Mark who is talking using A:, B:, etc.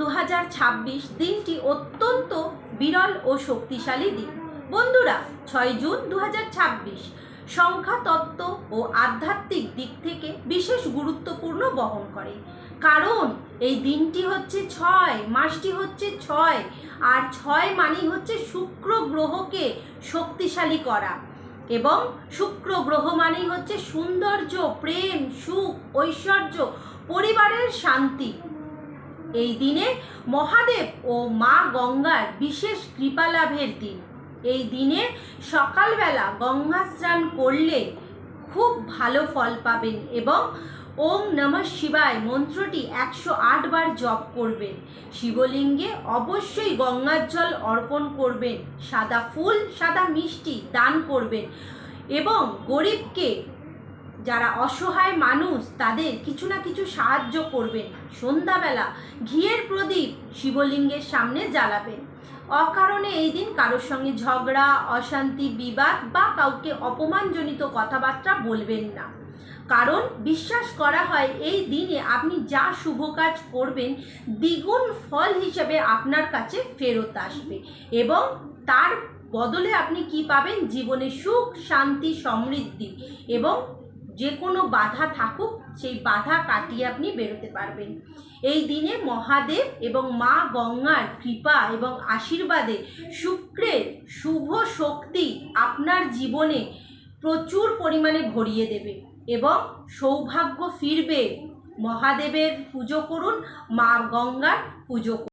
A: 2026 দিনটি অত্যন্ত বিরল ও শক্তিশালী দিন। বন্ধুরা, 6 জুন 2026 সংখ্যাতত্ত্ব ও আধ্যাত্মিক দিক থেকে বিশেষ গুরুত্বপূর্ণ বহন করে। কারণ এই দিনটি হচ্ছে 6, মাসটি হচ্ছে 6, আর 6 মানেই হচ্ছে শুক্র গ্রহকে শক্তিশালী করা, এবং শুক্র গ্রহ মানেই হচ্ছে সৌন্দর্য, প্রেম, সুখ, ঐশ্বর্য, পরিবারের শান্তি। এই দিনে মহাদেব ও মা গঙ্গার বিশেষ কৃপা লাভের দিন। এই দিনে সকালবেলা গঙ্গা স্নান করলে খুব ভালো ফল পাবেন এবং ওম নমঃ শিবায় মন্ত্রটি 108 বার জপ করবেন। শিবলিঙ্গে অবশ্যই গঙ্গার জল অর্পণ করবেন, সাদা ফুল, সাদা মিষ্টি দান করবেন এবং গরিবকে, যারা অসহায় মানুষ, তাদের কিছু না কিছু সাহায্য করবেন। সন্ধ্যাবেলা ঘিয়ের প্রদীপ শিবলিঙ্গের সামনে জ্বালাবেন। অকারণে এই দিন কারোর সঙ্গে ঝগড়া, অশান্তি, বিবাদ বা কাউকে অপমানজনিত কথাবার্তা বলবেন না। কারণ বিশ্বাস করা হয় এই দিনে আপনি যা শুভ কাজ করবেন দ্বিগুণ ফল হিসেবে আপনার কাছে ফেরত আসবে, এবং তার বদলে আপনি কি পাবেন? জীবনে সুখ, শান্তি, সমৃদ্ধি, এবং যে কোনো বাধা থাকুক সেই বাধা কাটিয়ে আপনি বেরোতে পারবেন। এই দিনে মহাদেব এবং মা গঙ্গার কৃপা এবং আশীর্বাদে শুক্রের শুভ শক্তি আপনার জীবনে প্রচুর পরিমাণে ভরিয়ে দেবে এবং সৌভাগ্য ফিরবে। মহাদেবের পুজো করুন, মা গঙ্গার পুজো করুন।